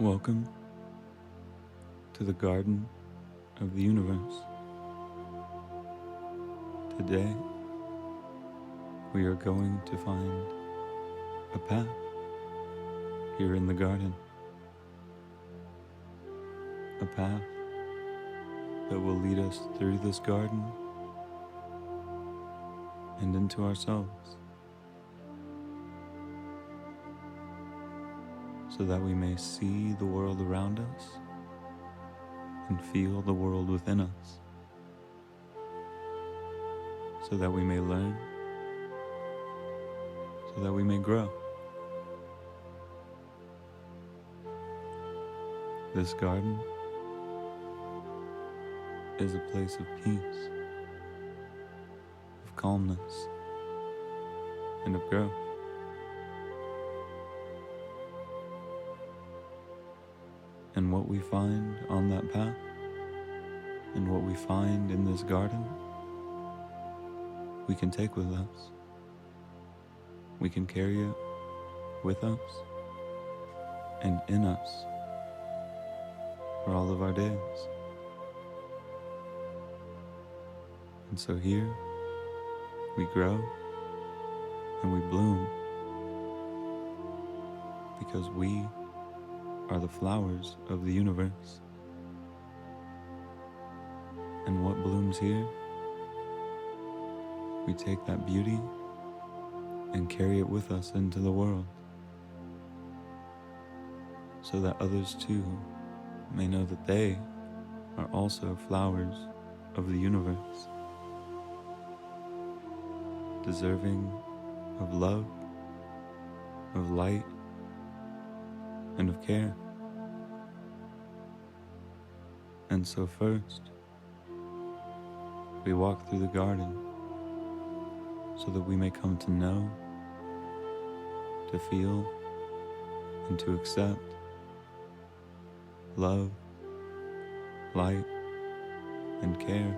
Welcome to the Garden of the Universe. Today, we are going to find a path here in the garden. A path that will lead us through this garden and into ourselves, so that we may see the world around us and feel the world within us, so that we may learn, so that we may grow. This garden is a place of peace, of calmness, and of growth. And what we find on that path, and what we find in this garden, we can take with us. We can carry it with us and in us for all of our days. And so here we grow and we bloom because we are the flowers of the universe. And what blooms here, we take that beauty and carry it with us into the world, so that others too may know that they are also flowers of the universe, deserving of love, of light, and of care. And so first, we walk through the garden so that we may come to know, to feel, and to accept love, light, and care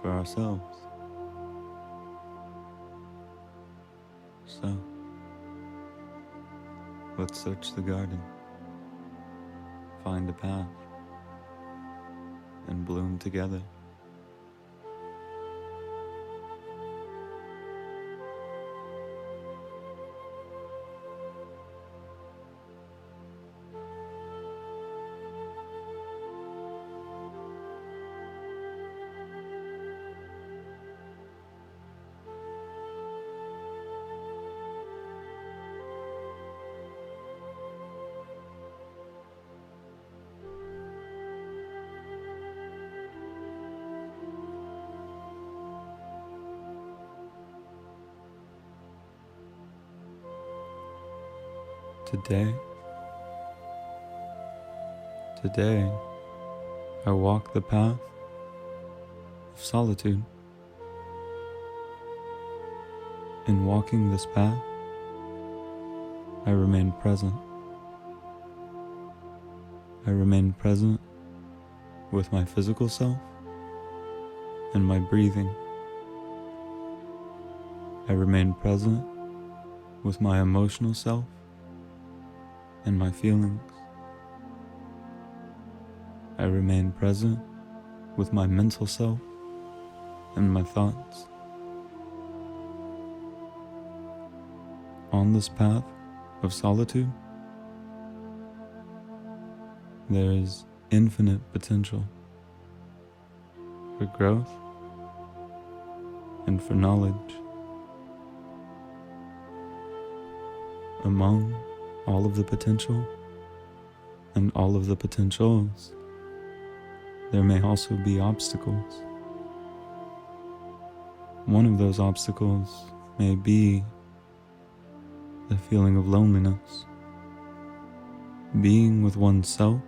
for ourselves. So, let's search the garden, find a path, and bloom together. Today, I walk the path of solitude. In walking this path, I remain present. I remain present with my physical self and my breathing. I remain present with my emotional self and my feelings. I remain present with my mental self and my thoughts. On this path of solitude, there is infinite potential for growth and for knowledge. Among all of the potential and all of the potentials, there may also be obstacles. One of those obstacles may be the feeling of loneliness. Being with oneself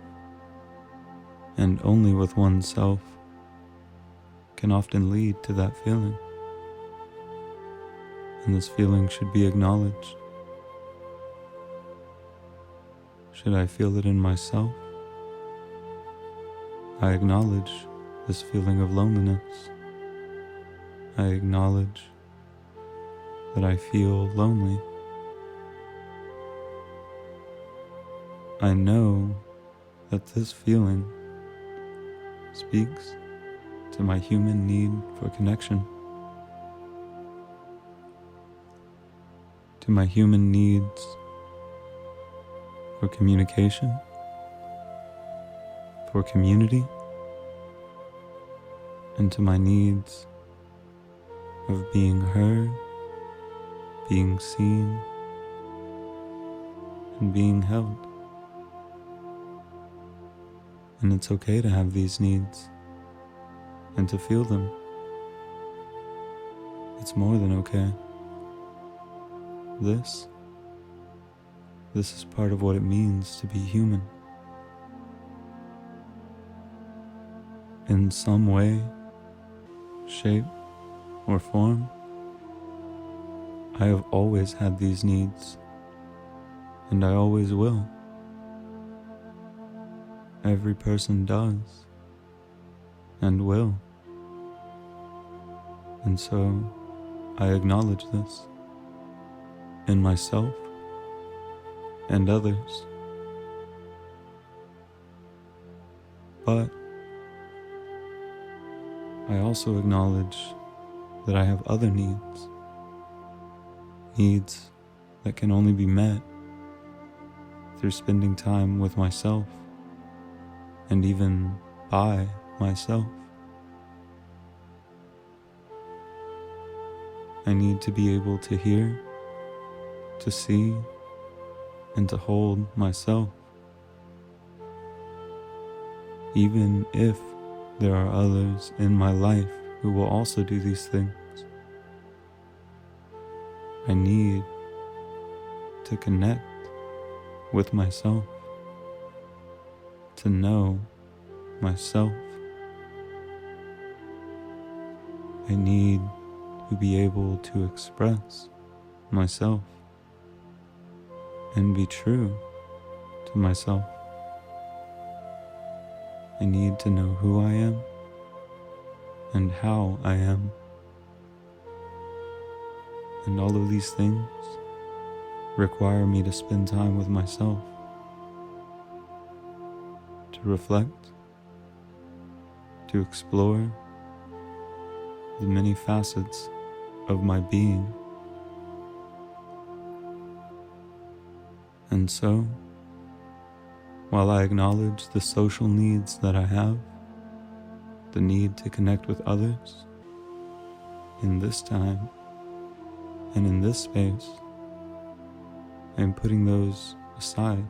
and only with oneself can often lead to that feeling. And this feeling should be acknowledged. Should I feel it in myself, I acknowledge this feeling of loneliness. I acknowledge that I feel lonely. I know that this feeling speaks to my human need for connection, to my human needs for communication, for community, and to my needs of being heard, being seen, and being held. And it's okay to have these needs and to feel them. It's more than okay. This is part of what it means to be human. In some way, shape, or form, I have always had these needs, and I always will. Every person does, and will. And so, I acknowledge this in myself and others. But I also acknowledge that I have other needs that can only be met through spending time with myself and even by myself. I need to be able to hear, to see, and to hold myself, even if there are others in my life who will also do these things. I need to connect with myself, to know myself. I need to be able to express myself and be true to myself. I need to know who I am and how I am. And all of these things require me to spend time with myself, to reflect, to explore the many facets of my being. And so, while I acknowledge the social needs that I have, the need to connect with others, in this time and in this space, I am putting those aside.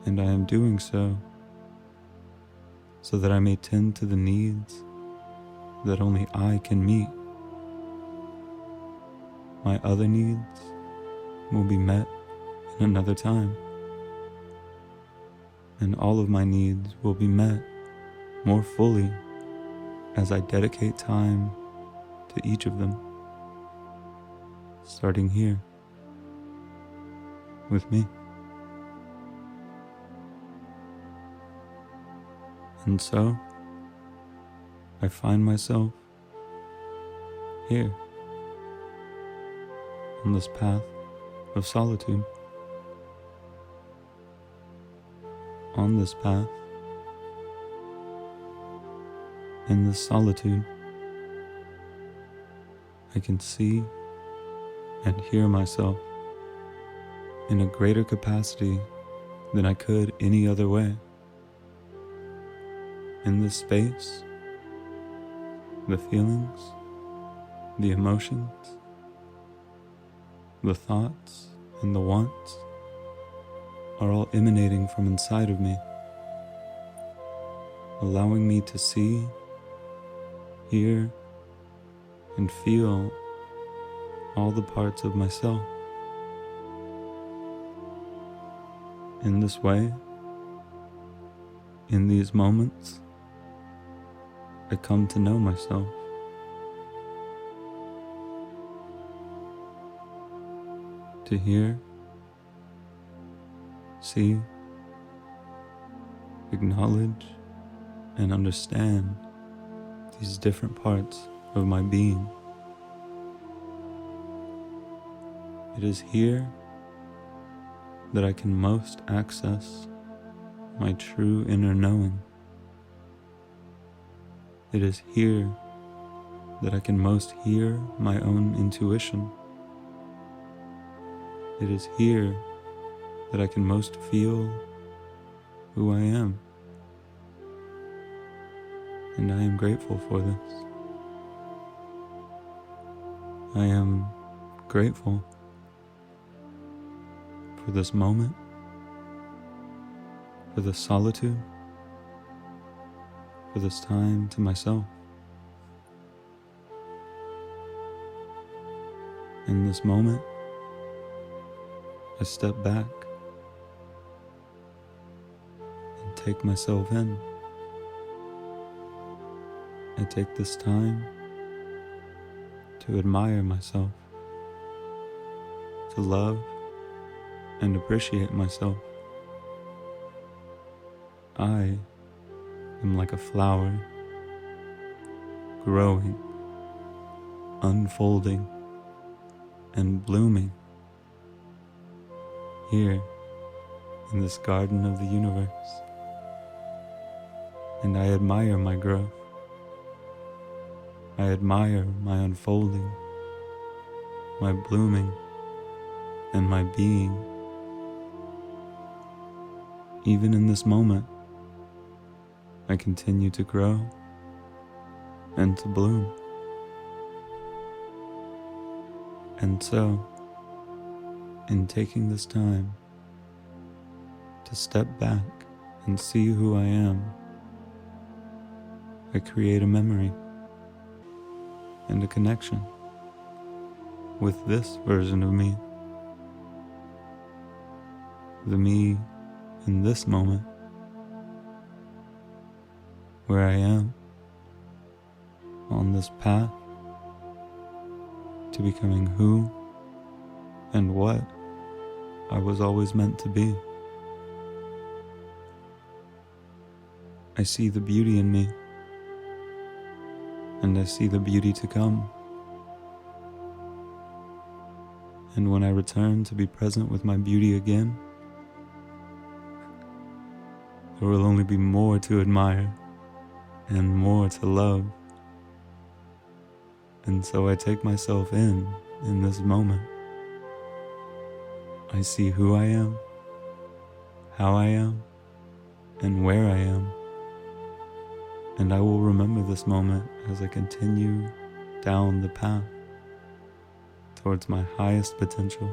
And I am doing so that I may tend to the needs that only I can meet. My other needs will be met in another time, and all of my needs will be met more fully as I dedicate time to each of them, starting here with me. And so, I find myself here on this path of solitude. On this path, in this solitude, I can see and hear myself in a greater capacity than I could any other way. In this space, the feelings, the emotions, the thoughts, and the wants are all emanating from inside of me, allowing me to see, hear, and feel all the parts of myself. In this way, in these moments, I come to know myself. To hear, see, acknowledge, and understand these different parts of my being. It is here that I can most access my true inner knowing. It is here that I can most hear my own intuition. It is here that I can most feel who I am. And I am grateful for this. I am grateful for this moment, for this solitude, for this time to myself. In this moment, I step back and take myself in. I take this time to admire myself, to love and appreciate myself. I am like a flower, growing, unfolding, and blooming here in this garden of the universe. And I admire my growth. I admire my unfolding, my blooming, and my being. Even in this moment, I continue to grow and to bloom. And so, in taking this time to step back and see who I am, I create a memory and a connection with this version of me, the me in this moment, where I am on this path to becoming who and what I was always meant to be. I see the beauty in me, and I see the beauty to come. And when I return to be present with my beauty again, there will only be more to admire and more to love. And so I take myself in this moment. I see who I am, how I am, and where I am. And I will remember this moment as I continue down the path towards my highest potential,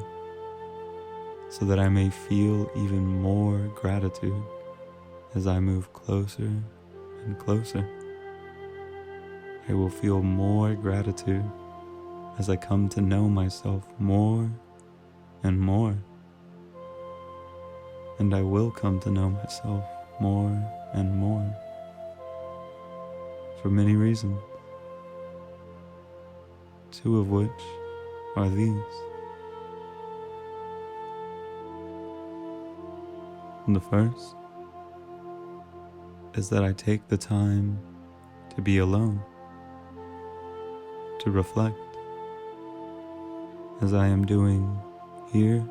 so that I may feel even more gratitude as I move closer and closer. I will feel more gratitude as I come to know myself more and more. And I will come to know myself more and more, for many reasons, two of which are these. And the first is that I take the time to be alone, to reflect, as I am doing here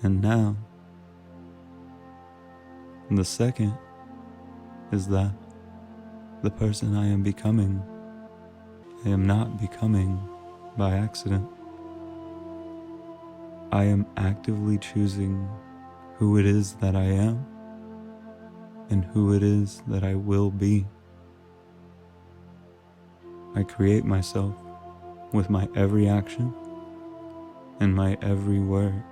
and now. And the second is that the person I am becoming, I am not becoming by accident. I am actively choosing who it is that I am and who it is that I will be. I create myself with my every action and my every word.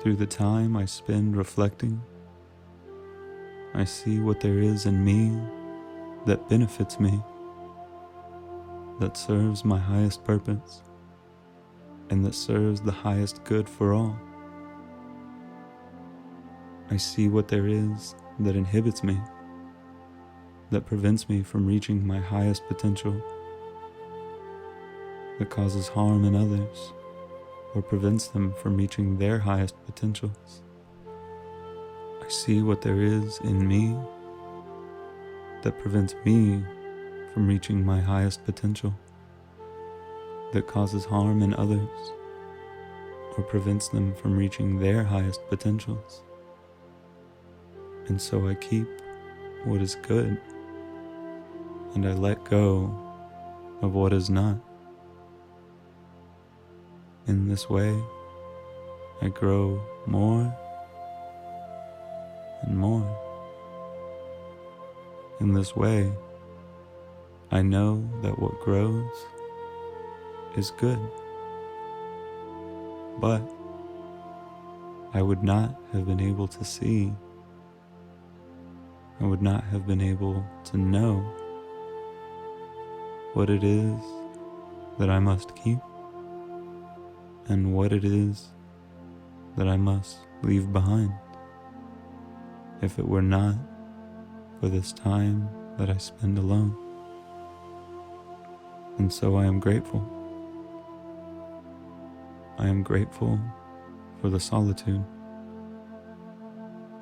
Through the time I spend reflecting, I see what there is in me that benefits me, that serves my highest purpose, and that serves the highest good for all. I see what there is that inhibits me, that prevents me from reaching my highest potential, that causes harm in others, or prevents them from reaching their highest potentials. I see what there is in me that prevents me from reaching my highest potential, that causes harm in others, or prevents them from reaching their highest potentials. And so I keep what is good, and I let go of what is not. In this way, I grow more and more. In this way, I know that what grows is good. But I would not have been able to see, I would not have been able to know what it is that I must keep and what it is that I must leave behind if it were not for this time that I spend alone. And so I am grateful. I am grateful for the solitude.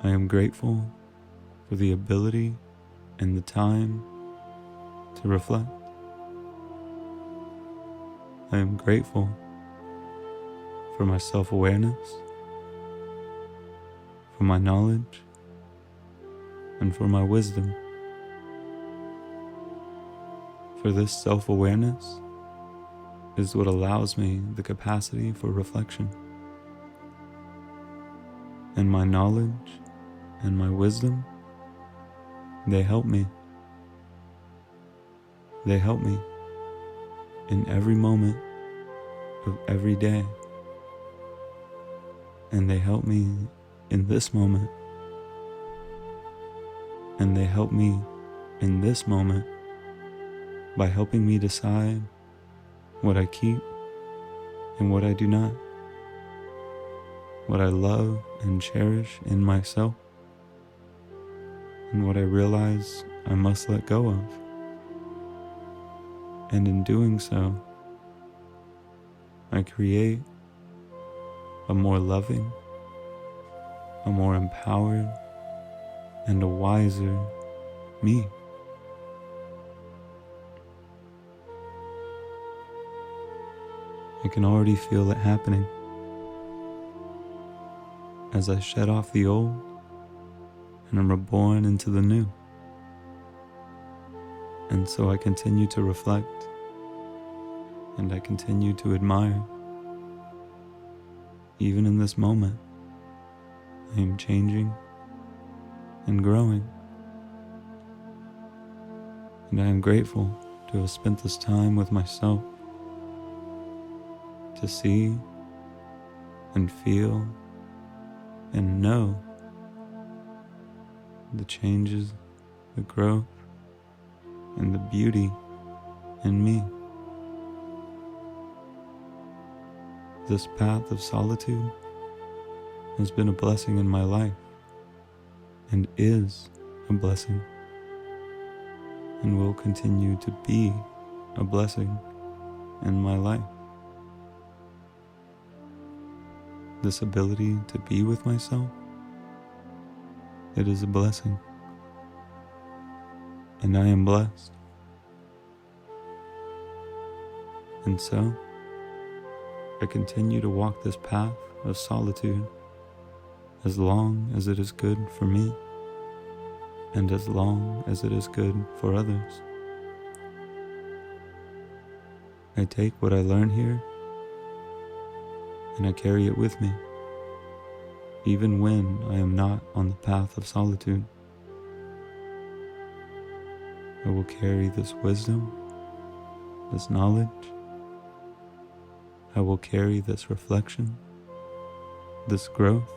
I am grateful for the ability and the time to reflect. I am grateful for my self-awareness, for my knowledge, and for my wisdom. For this self-awareness is what allows me the capacity for reflection. And my knowledge and my wisdom, they help me. They help me in every moment of every day. And they help me in this moment. And they help me in this moment by helping me decide what I keep and what I do not, what I love and cherish in myself, and what I realize I must let go of. And in doing so, I create a more loving, a more empowered, and a wiser me. I can already feel it happening as I shed off the old and am reborn into the new. And so I continue to reflect, and I continue to admire. Even in this moment, I am changing and growing. And I am grateful to have spent this time with myself, to see and feel and know the changes, the growth, and the beauty in me. This path of solitude has been a blessing in my life and is a blessing and will continue to be a blessing in my life. This ability to be with myself, it is a blessing, and I am blessed. And so, I continue to walk this path of solitude as long as it is good for me and as long as it is good for others. I take what I learn here and I carry it with me, even when I am not on the path of solitude. I will carry this wisdom, this knowledge. I will carry this reflection, this growth.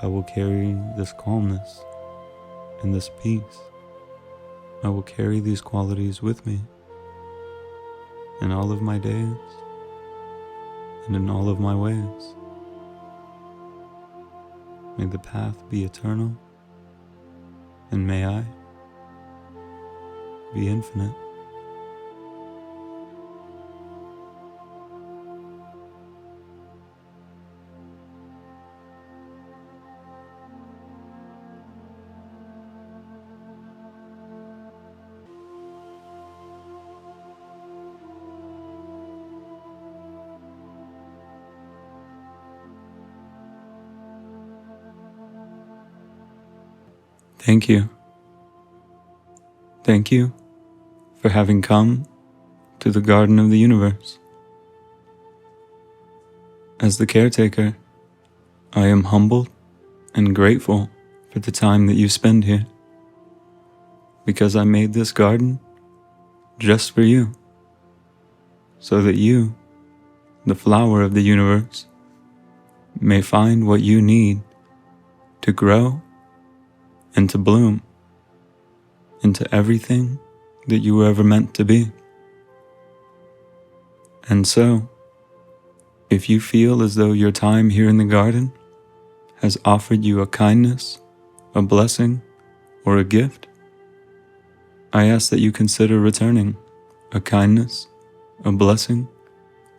I will carry this calmness and this peace. I will carry these qualities with me in all of my days and in all of my ways. May the path be eternal, and may I be infinite. Thank you. Thank you for having come to the Garden of the Universe. As the caretaker, I am humbled and grateful for the time that you spend here, because I made this garden just for you, so that you, the flower of the universe, may find what you need to grow and to bloom into everything that you were ever meant to be. And so, if you feel as though your time here in the garden has offered you a kindness, a blessing, or a gift, I ask that you consider returning a kindness, a blessing,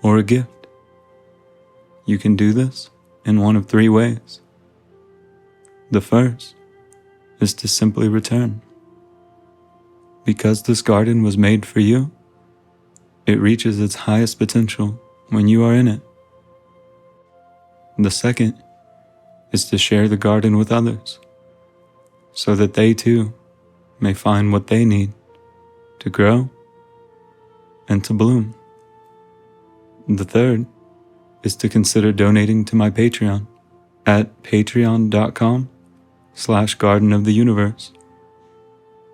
or a gift. You can do this in one of three ways. The first is to simply return. Because this garden was made for you, it reaches its highest potential when you are in it. The second is to share the garden with others, so that they too may find what they need to grow and to bloom. The third is to consider donating to my Patreon at patreon.com/Garden of the Universe,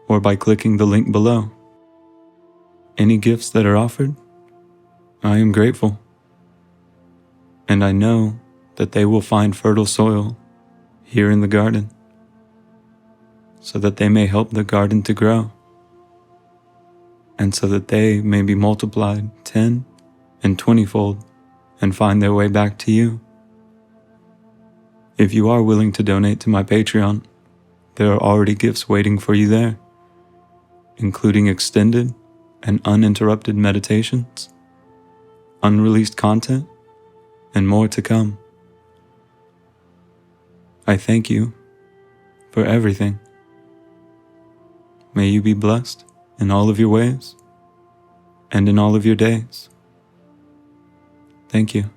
or by clicking the link below. Any gifts that are offered, I am grateful, and I know that they will find fertile soil here in the garden, so that they may help the garden to grow, and so that they may be multiplied 10 and 20-fold and find their way back to you. If you are willing to donate to my Patreon, there are already gifts waiting for you there, including extended and uninterrupted meditations, unreleased content, and more to come. I thank you for everything. May you be blessed in all of your ways and in all of your days. Thank you.